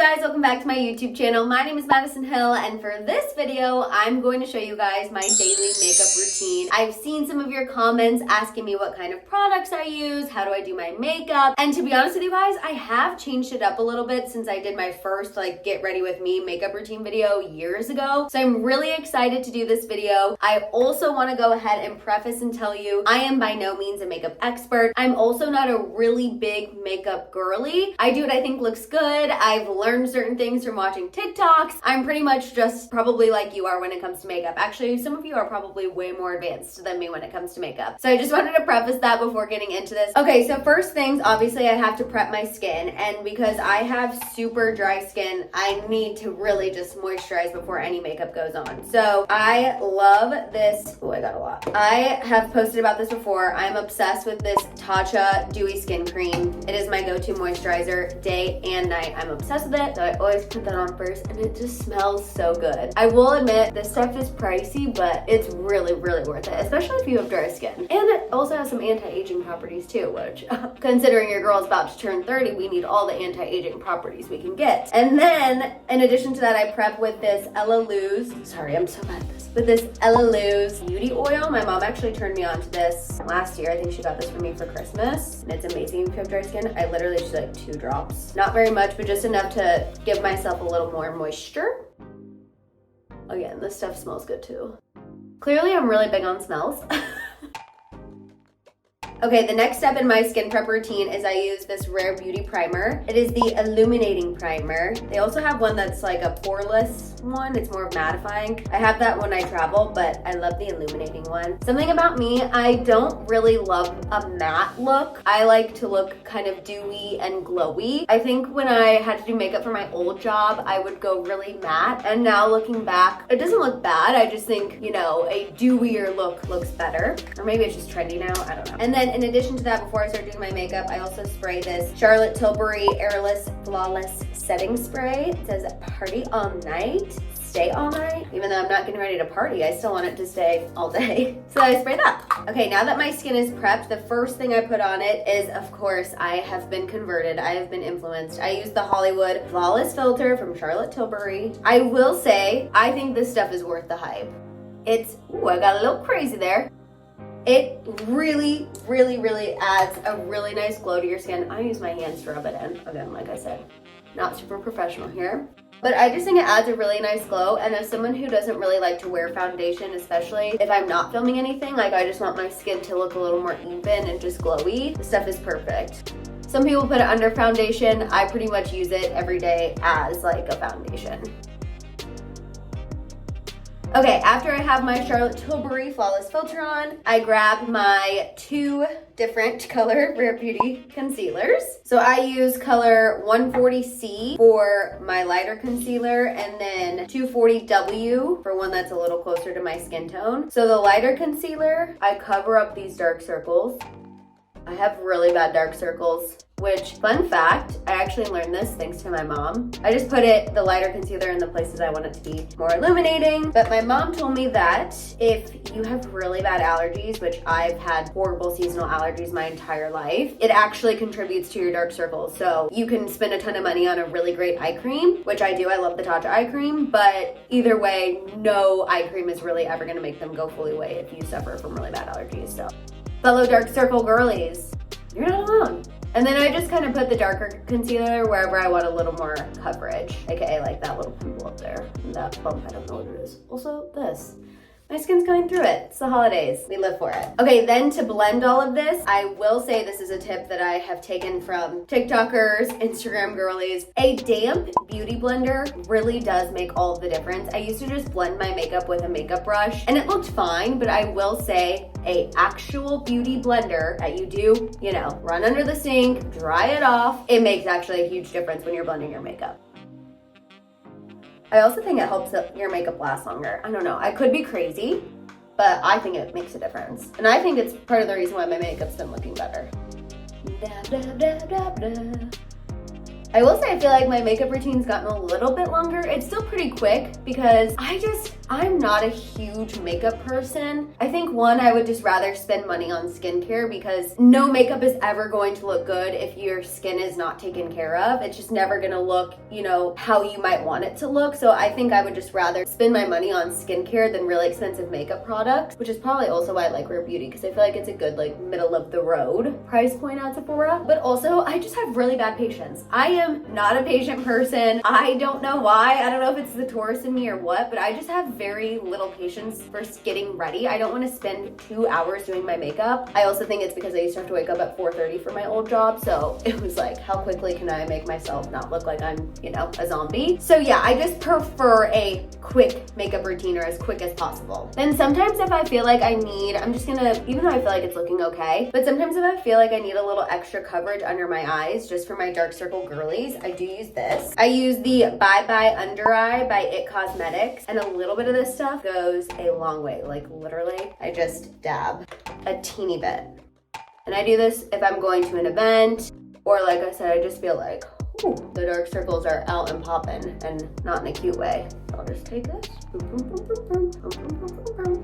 guys, welcome back to my YouTube channel. My name is Madison Hill, and for this video, I'm going to show you guys my daily makeup routine. I've seen some of your comments asking me what kind of products I use, how do I do my makeup, and to be honest with you guys, I have changed it up a little bit since I did my first get ready with me makeup routine video years ago. So I'm really excited to do this video. I also want to go ahead and preface and tell you I am by no means a makeup expert. I'm also not a really big makeup girly. I do what I think looks good. I've learned certain things from watching TikToks. I'm pretty much just probably like you are when it comes to makeup. Actually, some of you are probably way more advanced than me when it comes to makeup. So I just wanted to preface that before getting into this. Okay, so first things, obviously I have to prep my skin, and because I have super dry skin, I need to really just moisturize before any makeup goes on. So I love this. Oh, I got a lot. I have posted about this before. I'm obsessed with this Tatcha Dewy Skin Cream. It is my go-to moisturizer day and night. I'm obsessed with it, so I always put that on first, and it just smells so good. I will admit this stuff is pricey, but it's really, really worth it, especially if you have dry skin. And it also has some anti-aging properties too, which considering your girl's about to turn 30, we need all the anti-aging properties we can get. And then in addition to that, I prep with this Ella Luz. Sorry, I'm so bad at this. With this Ella Luz beauty oil. My mom actually turned me on to this last year. I think she got this for me for Christmas, and it's amazing if you have dry skin. I literally just 2 drops. Not very much, but just enough to give myself a little more moisture. Again, this stuff smells good too. Clearly, I'm really big on smells. Okay, the next step in my skin prep routine is I use this Rare Beauty primer. It is the illuminating primer. They also have one that's like a poreless one. It's more mattifying. I have that when I travel, but I love the illuminating one. Something about me, I don't really love a matte look. I like to look kind of dewy and glowy. I think when I had to do makeup for my old job, I would go really matte. And now looking back, it doesn't look bad. I just think, you know, a dewier look looks better. Or maybe it's just trendy now, I don't know. And then in addition to that, before I start doing my makeup, I also spray this Charlotte Tilbury Airless Flawless Setting Spray. It says party all night, stay all night. Even though I'm not getting ready to party, I still want it to stay all day. So I spray that. Okay, now that my skin is prepped, the first thing I put on it is, of course, I have been converted. I have been influenced. I use the Hollywood Flawless Filter from Charlotte Tilbury. I will say, I think this stuff is worth the hype. It's, ooh, I got a little crazy there. It really, really, really adds a really nice glow to your skin. I use my hands to rub it in. Again, like I said, not super professional here. But I just think it adds a really nice glow. And as someone who doesn't really like to wear foundation, especially if I'm not filming anything, like I just want my skin to look a little more even and just glowy, this stuff is perfect. Some people put it under foundation. I pretty much use it every day as like a foundation. Okay, after I have my Charlotte Tilbury Flawless Filter on, I grab my 2 different color Rare Beauty concealers. So I use color 140C for my lighter concealer, and then 240W for one that's a little closer to my skin tone. So the lighter concealer, I cover up these dark circles. I have really bad dark circles, which, fun fact, I actually learned this thanks to my mom. I just put the lighter concealer in the places I want it to be more illuminating. But my mom told me that if you have really bad allergies, which I've had horrible seasonal allergies my entire life, it actually contributes to your dark circles. So you can spend a ton of money on a really great eye cream, which I do. I love the Tatcha eye cream, but either way, no eye cream is really ever gonna make them go fully away if you suffer from really bad allergies. So fellow dark circle girlies, you're not alone. And then I just kind of put the darker concealer wherever I want a little more coverage, aka like that little pimple up there, and that bump, I don't know what it is. Also this. My skin's going through it. It's the holidays. We live for it. Okay, then to blend all of this, I will say this is a tip that I have taken from TikTokers, Instagram girlies. A damp beauty blender really does make all of the difference. I used to just blend my makeup with a makeup brush and it looked fine, but I will say a actual beauty blender that you do, you know, run under the sink, dry it off. It makes actually a huge difference when you're blending your makeup. I also think it helps your makeup last longer. I don't know, I could be crazy, but I think it makes a difference. And I think it's part of the reason why my makeup's been looking better. Da, da, da, da, da. I will say I feel like my makeup routine's gotten a little bit longer. It's still pretty quick because I'm not a huge makeup person. I think one, I would just rather spend money on skincare because no makeup is ever going to look good if your skin is not taken care of. It's just never gonna look, you know, how you might want it to look. So I think I would just rather spend my money on skincare than really expensive makeup products, which is probably also why I like Rare Beauty, because I feel like it's a good like middle of the road price point at Sephora. But also I just have really bad patience. I am not a patient person. I don't know why. I don't know if it's the Taurus in me or what, but I just have very little patience for getting ready. I don't want to spend 2 hours doing my makeup. I also think it's because I used to have to wake up at 4:30 for my old job. So it was like, how quickly can I make myself not look like I'm, you know, a zombie? So yeah, I just prefer a quick makeup routine or as quick as possible. Then sometimes if I feel like I need, I'm just gonna, even though I feel like it's looking okay, but sometimes if I feel like I need a little extra coverage under my eyes, just for my dark circle girlies, I do use this. I use the Bye Bye Under Eye by It Cosmetics, and a little bit of this stuff goes a long way. Like literally, I just dab a teeny bit. And I do this if I'm going to an event, or like I said, I just feel like, ooh, the dark circles are out and popping, and not in a cute way. I'll just take this.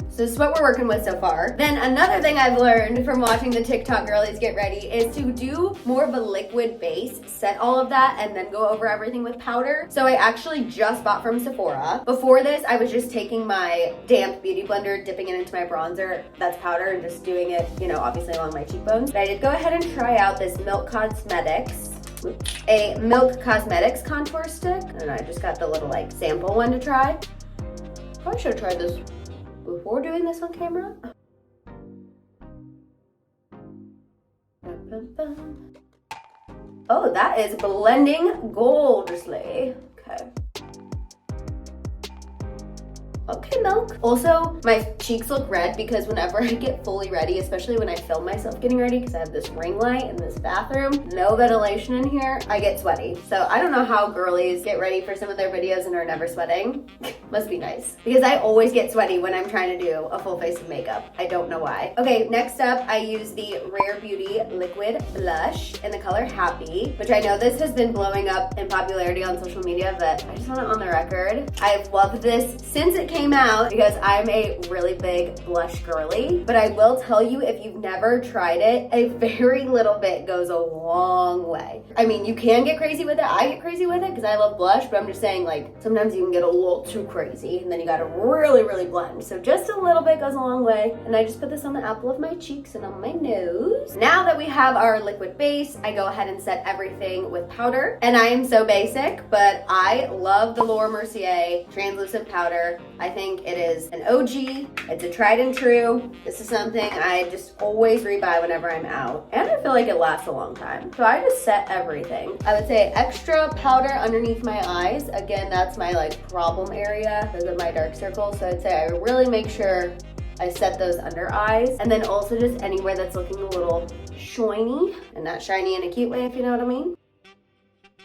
So this is what we're working with so far. Then another thing I've learned from watching the TikTok girlies get ready is to do more of a liquid base, set all of that, and then go over everything with powder. So I actually just bought from Sephora. Before this, I was just taking my damp beauty blender, dipping it into my bronzer, that's powder, and just doing it, you know, obviously along my cheekbones. But I did go ahead and try out this a Milk Cosmetics contour stick, and I just got the little like sample one to try. Probably should have tried this before doing this on camera. Oh, that is blending gorgeously. Okay. Okay, Milk. Also, my cheeks look red because whenever I get fully ready, especially when I film myself getting ready, because I have this ring light in this bathroom, no ventilation in here, I get sweaty. So I don't know how girlies get ready for some of their videos and are never sweating. Must be nice. Because I always get sweaty when I'm trying to do a full face of makeup. I don't know why. Okay, next up, I use the Rare Beauty Liquid Blush in the color Happy, which I know this has been blowing up in popularity on social media, but I just want it on the record. I've loved this since it came out because I'm a really big blush girly, but I will tell you, if you've never tried it, a very little bit goes a long way. I mean, you can get crazy with it. I get crazy with it because I love blush, but I'm just saying, like, sometimes you can get a little too crazy and then you gotta really, really blend. So just a little bit goes a long way. And I just put this on the apple of my cheeks and on my nose. Now that we have our liquid base, I go ahead and set everything with powder. And I am so basic, but I love the Laura Mercier translucent powder. I think it is an OG. It's a tried and true. This is something I just always rebuy whenever I'm out. And I feel like it lasts a long time. So I just set everything. I would say extra powder underneath my eyes. Again, that's my like problem area because of my dark circles. So I'd say I really make sure I set those under eyes. And then also just anywhere that's looking a little shiny, and not shiny in a cute way, if you know what I mean.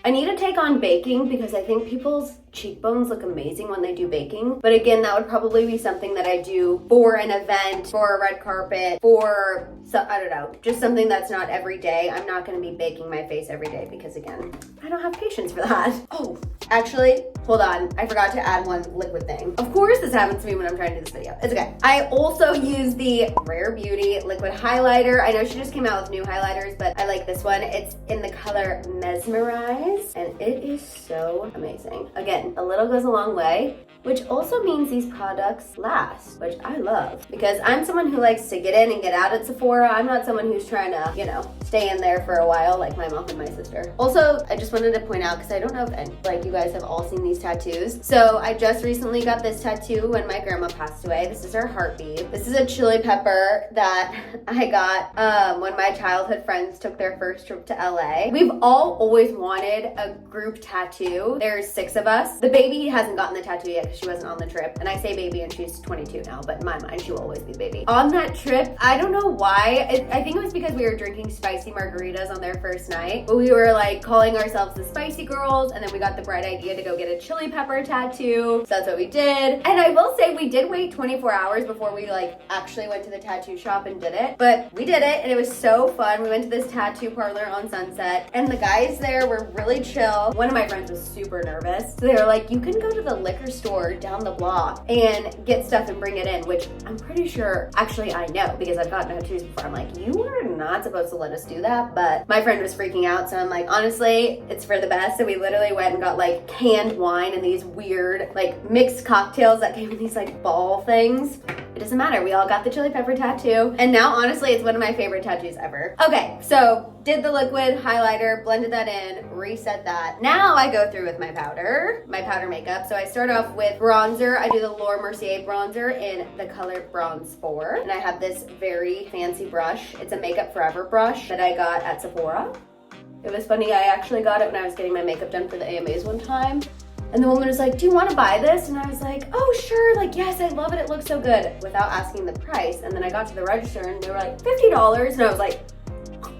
I need to take on baking because I think people's cheekbones look amazing when they do baking. But again, that would probably be something that I do for an event, for a red carpet, for, so, I don't know, just something that's not every day. I'm not gonna be baking my face every day because again, I don't have patience for that. Oh, actually, hold on. I forgot to add one liquid thing. Of course this happens to me when I'm trying to do this video. It's okay. I also use the Rare Beauty liquid highlighter. I know she just came out with new highlighters, but I like this one. It's in the color Mesmerize, and it is so amazing. Again, a little goes a long way, which also means these products last, which I love because I'm someone who likes to get in and get out at Sephora. I'm not someone who's trying to, you know, stay in there for a while like my mom and my sister. Also, I just wanted to point out, because I don't know if like you guys have all seen these tattoos. So I just recently got this tattoo when my grandma passed away. This is her heartbeat. This is a chili pepper that I got when my childhood friends took their first trip to LA. We've all always wanted a group tattoo. There's 6 of us. The baby hasn't gotten the tattoo yet because she wasn't on the trip. And I say baby and she's 22 now, but in my mind, she will always be baby. On that trip, I don't know why. I think it was because we were drinking spicy margaritas on their first night. But we were like calling ourselves the spicy girls, and then we got the bright idea to go get a chili pepper tattoo. So that's what we did. And I will say we did wait 24 hours before we like actually went to the tattoo shop and did it. But we did it and it was so fun. We went to this tattoo parlor on Sunset and the guys there were really chill. One of my friends was super nervous. So they were like, you can go to the liquor store down the block and get stuff and bring it in, which I'm pretty sure, actually I know because I've gotten tattoos before. I'm like, you are not supposed to let us do that. But my friend was freaking out. So I'm like, honestly, it's for the best. So we literally went and got like canned wine and these weird like mixed cocktails that came in these like ball things. It doesn't matter. We all got the chili pepper tattoo. And now honestly, it's one of my favorite tattoos ever. Okay, so did the liquid highlighter, blended that in, reset that. Now I go through with my powder makeup. So I start off with bronzer. I do the Laura Mercier bronzer in the color Bronze 4. And I have this very fancy brush. It's a Makeup Forever brush that I got at Sephora. It was funny, I actually got it when I was getting my makeup done for the AMAs one time. And the woman was like, do you want to buy this? And I was like, oh, sure. Like, yes, I love it. It looks so good, without asking the price. And then I got to the register and they were like, $50. And I was like,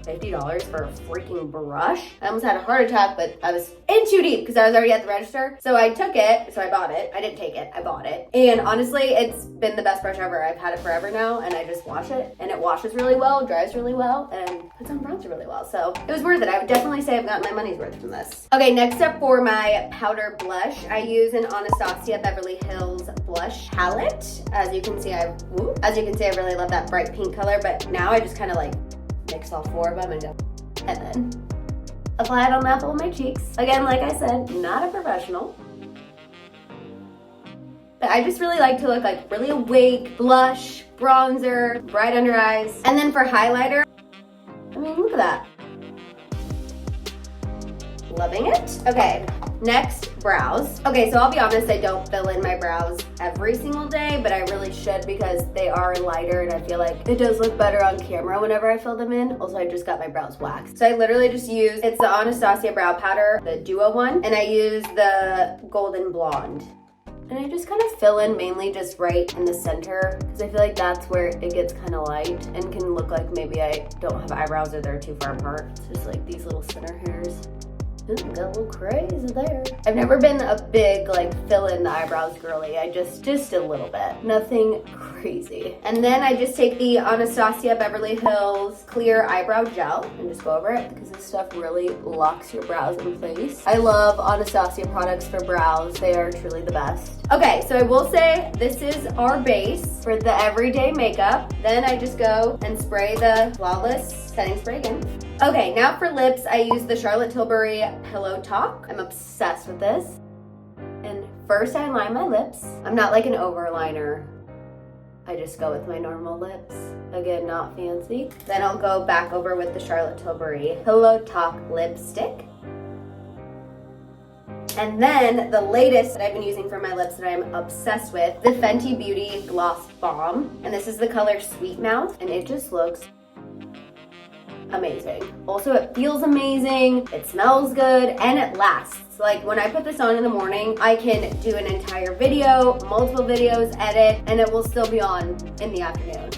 $50 for a freaking brush? I almost had a heart attack, but I was in too deep because I was already at the register. So I took it, so I bought it. I didn't take it, I bought it. And honestly, it's been the best brush ever. I've had it forever now and I just wash it and it washes really well, dries really well, and puts on bronzer really well. So it was worth it. I would definitely say I've gotten my money's worth from this. Okay, next up for my powder blush, I use an Anastasia Beverly Hills blush palette. As you can see, I really love that bright pink color, but now I just kind of like mix all four of them and go, and then apply it on the apple of my cheeks. Again, like I said, not a professional. But I just really like to look like really awake, blush, bronzer, bright under eyes. And then for highlighter, I mean, look at that. Loving it. Okay, next, brows. Okay, so I'll be honest, I don't fill in my brows every single day, but I really should because they are lighter and I feel like it does look better on camera whenever I fill them in. Also, I just got my brows waxed. So I literally just use, it's the Anastasia brow powder, the duo one, and I use the golden blonde. And I just kind of fill in mainly just right in the center because I feel like that's where it gets kind of light and can look like maybe I don't have eyebrows or they're too far apart. It's just like these little center hairs. Ooh, got a little crazy there. I've never been a big like fill in the eyebrows girly. I just a little bit. Nothing crazy. And then I just take the Anastasia Beverly Hills clear eyebrow gel and just go over it because this stuff really locks your brows in place. I love Anastasia products for brows. They are truly the best. Okay, so I will say this is our base for the everyday makeup. Then I just go and spray the Flawless setting spray again. Okay, now for lips, I use the Charlotte Tilbury Pillow Talk. I'm obsessed with this. And first I line my lips. I'm not like an overliner. I just go with my normal lips. Again, not fancy. Then I'll go back over with the Charlotte Tilbury Pillow Talk lipstick. And then the latest that I've been using for my lips that I'm obsessed with, the Fenty Beauty Gloss Bomb. And this is the color Sweet Mouth, and it just looks amazing. Also, it feels amazing, it smells good, and it lasts. Like when I put this on in the morning, I can do an entire video, multiple videos, edit, and it will still be on in the afternoon.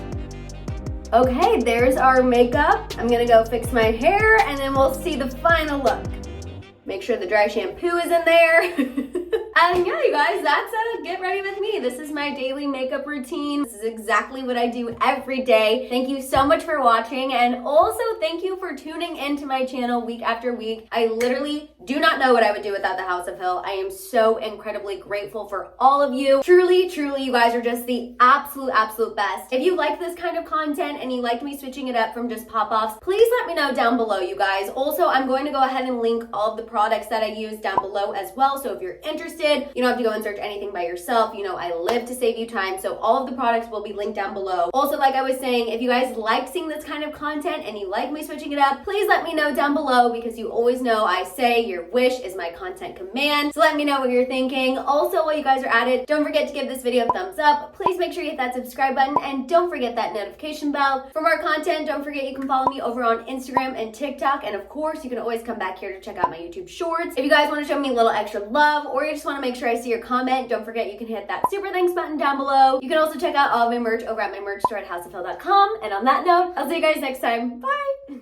Okay, there's our makeup. I'm gonna go fix my hair and then we'll see the final look. Make sure the dry shampoo is in there. And yeah, you guys, that's Get Ready With Me. This is my daily makeup routine. This is exactly what I do every day. Thank you so much for watching, and also thank you for tuning into my channel week after week. I literally do not know what I would do without the House of Hill. I am so incredibly grateful for all of you. Truly, truly, you guys are just the absolute best. If you like this kind of content and you like me switching it up from just pop-offs, please let me know down below, you guys. Also, I'm going to go ahead and link all of the products that I use down below as well. So if you're interested, you don't have to go and search anything by yourself. You know, I live to save you time. So all of the products will be linked down below. Also, like I was saying, if you guys like seeing this kind of content and you like me switching it up, please let me know down below because you always know I say your wish is my content command. So let me know what you're thinking. Also, while you guys are at it, don't forget to give this video a thumbs up. Please make sure you hit that subscribe button and don't forget that notification bell. For more content, don't forget you can follow me over on Instagram and TikTok. And of course, you can always come back here to check out my YouTube shorts. If you guys want to show me a little extra love or you just want to make sure I see your comment, don't forget you can hit that super thanks button down below. You can also check out all of my merch over at my merch store at houseofhill.com. And on that note, I'll see you guys next time. Bye!